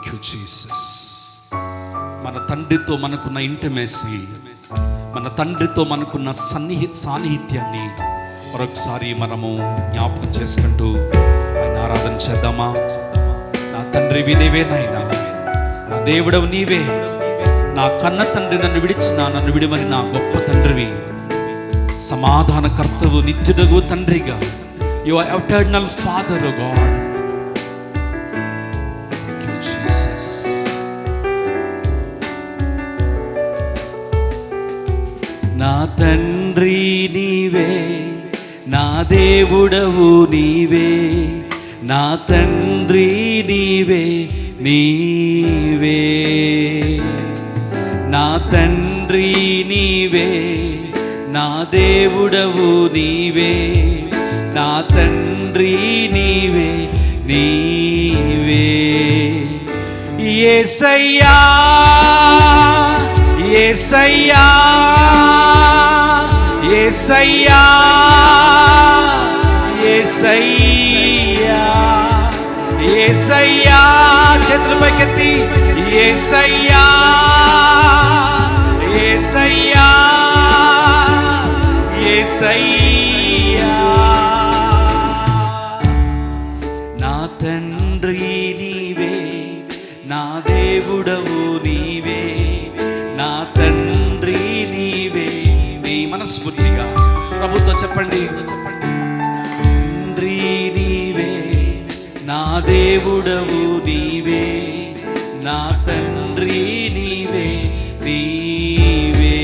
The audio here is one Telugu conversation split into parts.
Thank you Jesus. మన తండ్రితో మనకున్న ఇంటిమేసీ, మన తండ్రితో మనకున్న సాన్నిహిత్యాన్ని మరొకసారి మనము జ్ఞాపకం చేసుకుంటూ ఆయన ఆరాధన చేద్దామా? నా తండ్రివి నీవే నాయనా, నా దేవుడవు నీవే, నా కన్న తండ్రి నన్ను విడిచిన నన్ను విడివని నా గొప్ప తండ్రివి, సమాధానకర్తవు, నిత్యుడగు తండ్రిగా, you are eternal father O God. నా తండ్రి నీవే, నా దేవుడవు నీవే, నా తండ్రి నీవే నీవే, నా తండ్రి నీవే, నా దేవుడవు నీవే, నా తండ్రి నీవే నీవే. యేసయ్యా యేసయ్యా యేసయ్యా యేసయ్యా యేసయ్యా, చేతుల పైకెత్తి యేసయ్యా యేసయ్యా యేసయ్యా. నా తండ్రి నీవే, నా దేవుడవు నీవే, నా తండ్రి నీవే. నీ మనస్ఫూర్తిగా ప్రభుతో చెప్పండి. తండ్రి నీవే, నా దేవుడవు నీవే, నా తండ్రి నీవే నీవే.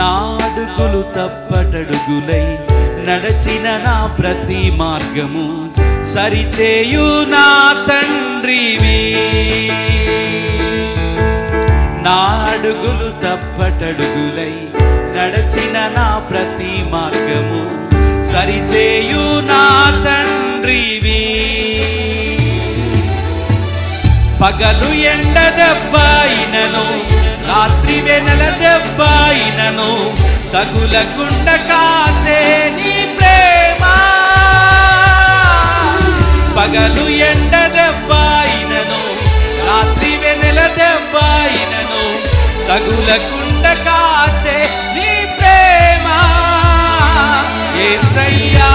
నా అడుగులు తప్పటడుగులై నడచిన నా ప్రతి మార్గము సరిచేయు నా తండ్రివి. నా అడుగులు తప్పటడుగులై నడచిన నా ప్రతి మార్గము సరిచేయు నా తండ్రివి. పగలు ఎండ దెబ్బయినను, రాత్రి వెనల దెబ్బయినను, తగులకుండా కాచే నీ ప్రేమ. పగలు ఎండ దెబ్బయినను, రాత్రి వెనల దెబ్బయినను, తగులకుండా కాచే నీ ప్రేమ. యేసయ్యా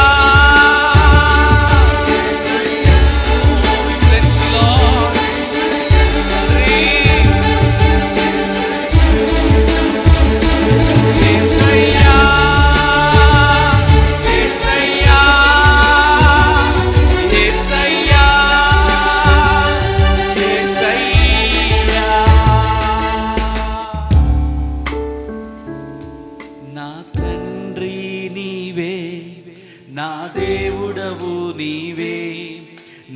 నా దేవుడవు నీవే,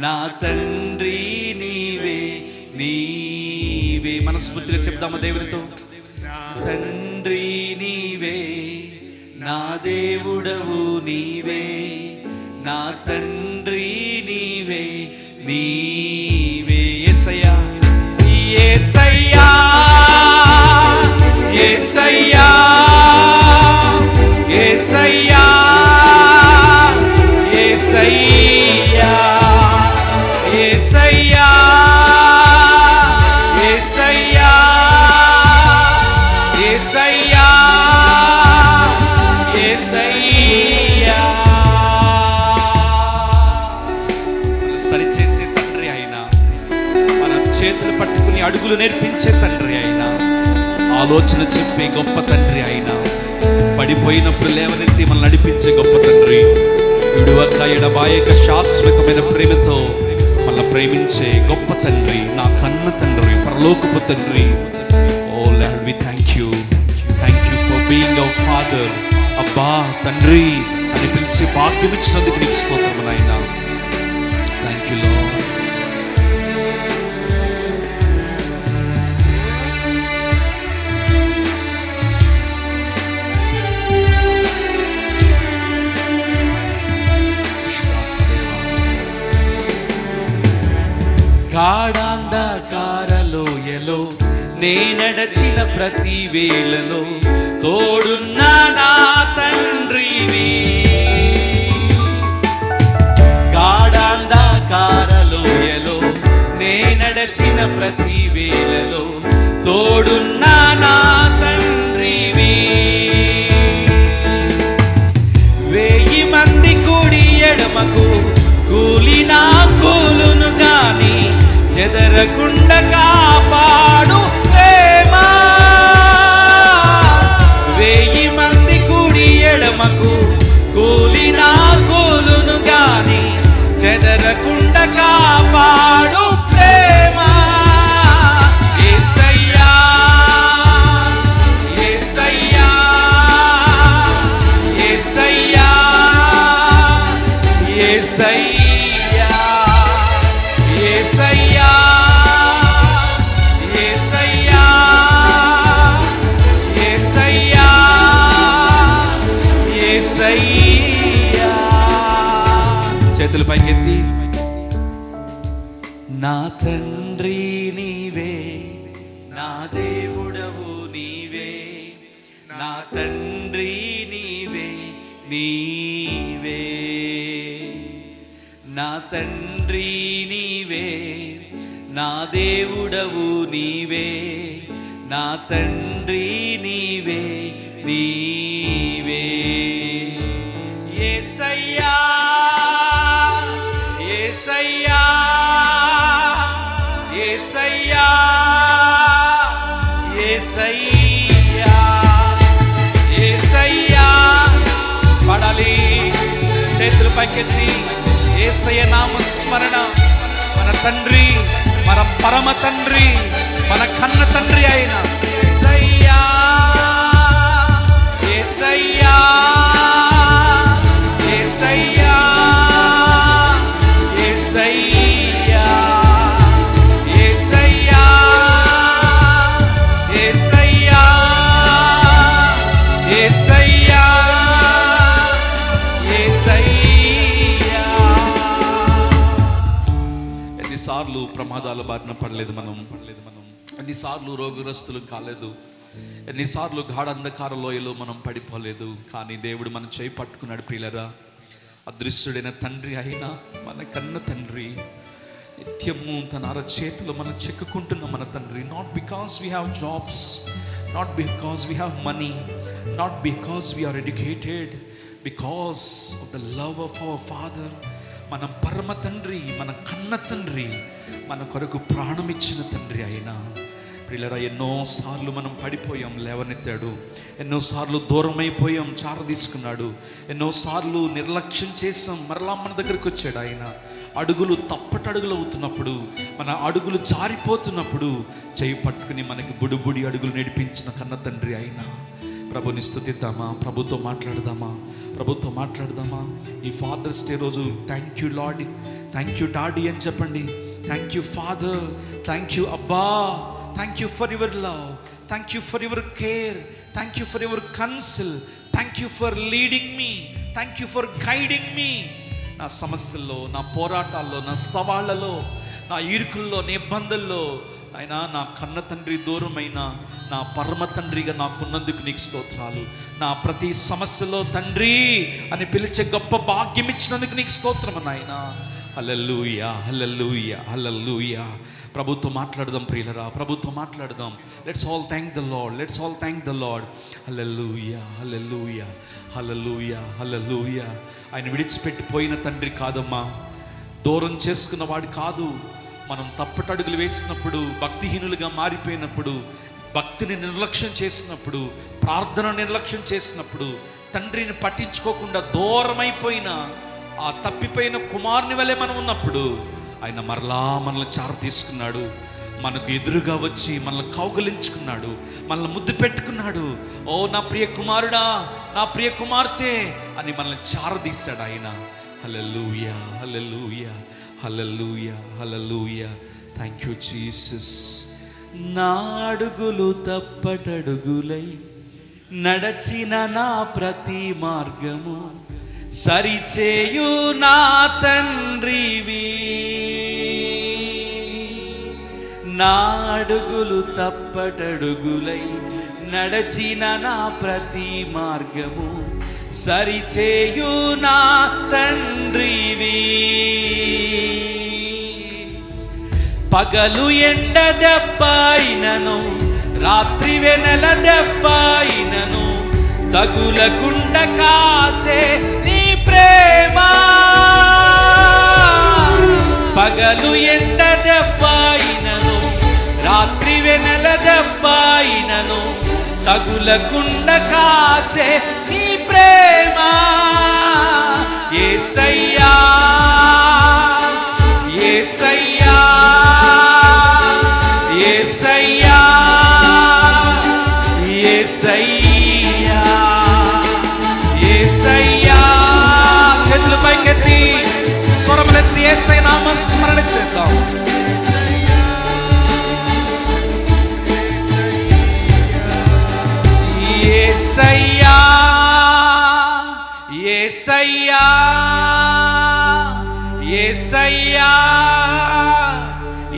నా తండ్రి నీవే నీవే. మనస్ఫూర్తిగా చెప్దామా దేవునితో? తండ్రి నీవే, నా దేవుడవు నీవే, నా తండ్రి నీవే నీవే. యేసయ్యా యేసయ్యా యేసయ్యా యేసయ్యా యేసయ్యా యేసయ్యా యేసయ్యా యేసయ్యా యేసయ్యా. సరిచేసే తండ్రి అయినా, మన చేతులు పట్టుకుని అడుగులు నేర్పించే తండ్రి అయినా, ఆలోచన చెప్పే గొప్ప తండ్రి అయినా, పడిపోయినప్పుడు లేవనెత్తి మనల్ని నడిపించే గొప్ప తండ్రి, విడువక ఎడబాయక శాశ్వతమైన ప్రేమతో మనల్ని ప్రేమించే గొప్ప తండ్రి, నా కన్న తండ్రి, పరలోకపు తండ్రి. Oh Lord, we thank you for being our father. అబ్బా తండ్రి అని పిలిచి భాగ్యం ఇచ్చినందుకు నీకు స్తోత్రం నాయనా. Thank you lord. గాఢాంధకారలోయలో నే నడచిన ప్రతి వేళలో తోడున్న నా తండ్రివి. గాఢాంధకారలోయలో కూలినా కూలును గాని చెదరకుండా కాపాడు ప్రేమ. 1000 మంది కుడి ఎడమకు కూలినా కూలును గాని చెదరకుండా కాపాడు ప్రేమ. యేసయ్యా యేసయ్యా యేసయ్యా యేసయ్యా యేసయ్యా యేసయ్యా యేసయ్యా యేసయ్యా. చేతులు పైకెత్తి. నా తండ్రి నీవే, నా దేవుడవు నీవే, నా తండ్రి నీవే నీవే, నా తండ్రి నీవే, నా దేవుడవు నీవే, నా తండ్రి నీవే నీవే. యేసయ్యా యేసయ్యా యేసయ్యా యేసయ్యా యేసయ్యా. పాడాలి చేతులు పైకెత్తి. యేసయ్య నామస్మరణ. మన తండ్రి, మన పరమ తండ్రి, మన కన్న తండ్రి అయిన యేసయ్యా యేసయ్యా యేసయ్యా యేసయ్యా యేసయ్యా యేసయ్యా యేసయ్యా యేసయ్యా. ఎన్నిసార్లు ప్రమాదాల బారిన పడలేదు మనం, ఎన్నిసార్లు రోగగ్రస్తులు కాలేదు, ఎన్నిసార్లు గాఢ అంధకార లోయలో మనం పడిపోలేదు. కానీ దేవుడు మనం చేయి పట్టుకున్నాడు ప్రియులరా. అదృశ్యుడైన తండ్రి అయినా మన కన్న తండ్రి, నిత్యము తన అరచేతిలో మనం చెక్కుకుంటున్న మన తండ్రి. Not because we have jobs, not because we have money, not because we are educated, because of the love of our father. మన పరమ తండ్రి, మన కన్న తండ్రి, మన కొరకు ప్రాణం ఇచ్చిన తండ్రి అయినా ప్రియులరా. ఎన్నోసార్లు మనం పడిపోయాం, లేవనెత్తాడు. ఎన్నోసార్లు దూరం అయిపోయాం, చార తీసుకున్నాడు. ఎన్నోసార్లు నిర్లక్ష్యం చేసాం, మరలా మన దగ్గరికి వచ్చాడు ఆయన. అడుగులు తప్పటడుగులు అవుతున్నప్పుడు, మన అడుగులు జారిపోతున్నప్పుడు చేయి పట్టుకుని మనకి బుడిబుడి అడుగులు నడిపించిన కన్న తండ్రి అయినా ప్రభుని స్తుతిద్దామా, ప్రభుతో మాట్లాడదామా, ప్రభుతో మాట్లాడదామా. ఈ ఫాదర్స్ డే రోజు thank you Lord, thank you daddy అని చెప్పండి. Thank you father, thank you అబ్బా, thank you for your love, thank you for your care, thank you for your counsel, thank you for leading me, thank you for guiding me. నా సమస్యల్లో, నా పోరాటాల్లో, నా సవాళ్ళలో, నా ఇరుకుల్లో, నా ఇబ్బందుల్లో అయినా నా కన్న తండ్రి దూరమైన నా పరమ తండ్రిగా నాకున్నందుకు నీకు స్తోత్రాలు. నా ప్రతి సమస్యలో తండ్రి అని పిలిచే గొప్ప భాగ్యం ఇచ్చినందుకు నీకు స్తోత్రం నాయన. హల్లెలూయా హల్లెలూయా హల్లెలూయా. ప్రభుతో మాట్లాడదాం ప్రియులరా, ప్రభుతో మాట్లాడదాం. Let's all thank the Lord, let's all thank the Lord. Hallelujah hallelujah hallelujah hallelujah. ఆయన విడిచిపెట్టిపోయిన తండ్రి కాదమ్మా, దూరం చేసుకున్న వాడు కాదు. మనం తప్పటడుగులు వేసినప్పుడు, భక్తిహీనులుగా మారిపోయినప్పుడు, భక్తిని నిర్లక్ష్యం చేసినప్పుడు, ప్రార్థన నిర్లక్ష్యం చేసినప్పుడు, తండ్రిని పట్టించుకోకుండా దూరమైపోయిన ఆ తప్పిపోయిన కుమారుని వలె మనం ఉన్నప్పుడు ఆయన మరలా మనల్ని చార తీసుకున్నాడు. మనకు ఎదురుగా వచ్చి మనల్ని కౌగలించుకున్నాడు, మనల్ని ముద్దు పెట్టుకున్నాడు. ఓ నా ప్రియ కుమారుడా, నా ప్రియ కుమార్తె అని మనల్ని చారదీశాడు ఆయన. Hallelujah hallelujah hallelujah hallelujah. Thank you Jesus. నా అడుగులు తప్పటడుగులై నడచిన నా ప్రతి మార్గము సరిచేయు నా తండ్రివి. నా అడుగులు తప్పటడుగులై నడచిన నా ప్రతి మార్గము సరిచేయు నా తండ్రివి. పగలు ఎండ దెబ్బైనను, రాత్రి వెనల దెబ్బైనను తగులకుండా కాచే నీ ప్రేమ. తగులకుండ కాచే నీ ప్రేమ యేసయ్యా యేసయ్యా యేసయ్యా యేసయ్యా యేసయ్యా. చేతులు పైకెత్తి స్వరములెత్తి యేసయ్య నామస్మరణ చేద్దాం. యేసయ్యా యేసయ్యా యేసయ్యా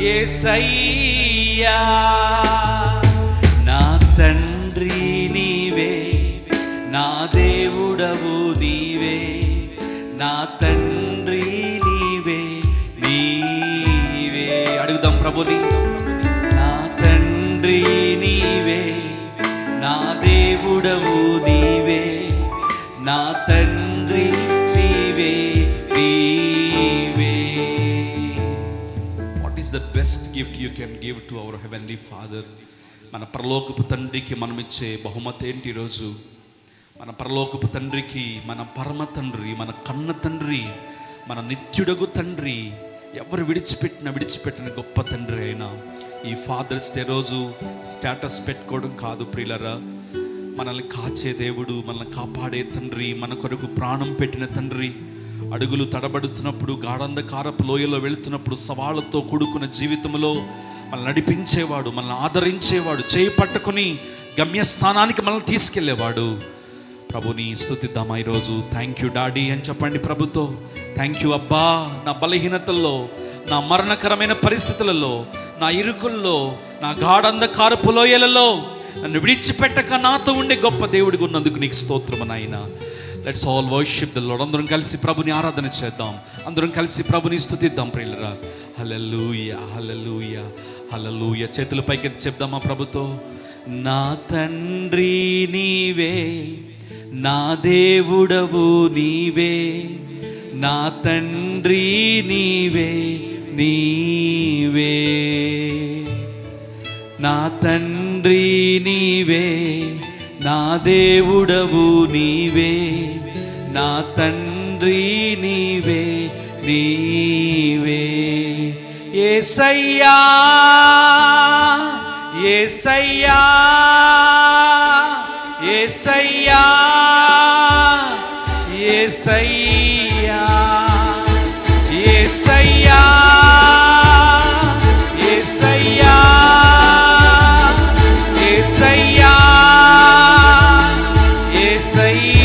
యేసయ్యా. నా తండ్రి నీవే, నా దేవుడవు నీవే, నా తండ్రి నీవే నీవే. అడుగుదాం ప్రభుని. నా తండ్రి నీవే, నా దేవుడవు నీవే, నా తండ్రి నీవే నీవే. What is the best gift you can give to our heavenly father? మన పరలోకపు తండ్రికి మనమిచ్చే బహుమతి ఏంటి ఈరోజు? మన పరలోకపు తండ్రికి, మన పరమ తండ్రి, మన కన్న తండ్రి, మన నిత్యుడగు తండ్రి, ఎవరు విడిచిపెట్టిన గొప్ప తండ్రి అయినా ఈ ఫాదర్స్ డే రోజు స్టేటస్ పెట్టుకోవడం కాదు ప్రియులరా. మనల్ని కాచే దేవుడు, మనల్ని కాపాడే తండ్రి, మన కొరకు ప్రాణం పెట్టిన తండ్రి. అడుగులు తడబడుతున్నప్పుడు, గాఢంధకారపు లోయలో వెళుతున్నప్పుడు, సవాళ్ళతో కూడుకున్న జీవితంలో మనల్ని నడిపించేవాడు, మనల్ని ఆదరించేవాడు, చేయి పట్టుకుని గమ్యస్థానానికి మనల్ని తీసుకెళ్లేవాడు. ప్రభుని స్తుతిద్దామా ఈరోజు. థ్యాంక్ యూ డాడీ అని చెప్పండి ప్రభుతో. థ్యాంక్ యూ అబ్బా, నా బలహీనతల్లో, నా మరణకరమైన పరిస్థితులలో, నా ఇరుకుల్లో, నా గాఢంధకారపు లోయలలో నన్ను విడిచిపెట్టక నాతో ఉండే గొప్ప దేవుడిగా ఉన్నందుకు నీకు స్తోత్రము నాయనా. Let's all worship the lord. అందరం కలిసి ప్రభుని ఆరాధన చేద్దాం, అందరం కలిసి ప్రభుని స్తుతిద్దాం ప్రియులరా. హల్లెలూయా హల్లెలూయా హల్లెలూయా. చేతుల పైకెత్తి చెప్దామా ప్రభుతో. నా తండ్రి నీవే, నా దేవుడవు నీవే, నా తండ్రి నీవే నీవే, నా తండ్రి నీవే, నా దేవుడవు నీవే, నా తండ్రి నీవే నీవే. యేసయ్యా యేసయ్యా యేసయ్యా యేసయ్యా యేసయ్యా యేసయ్యా యేసయ్యా యేసయ్యా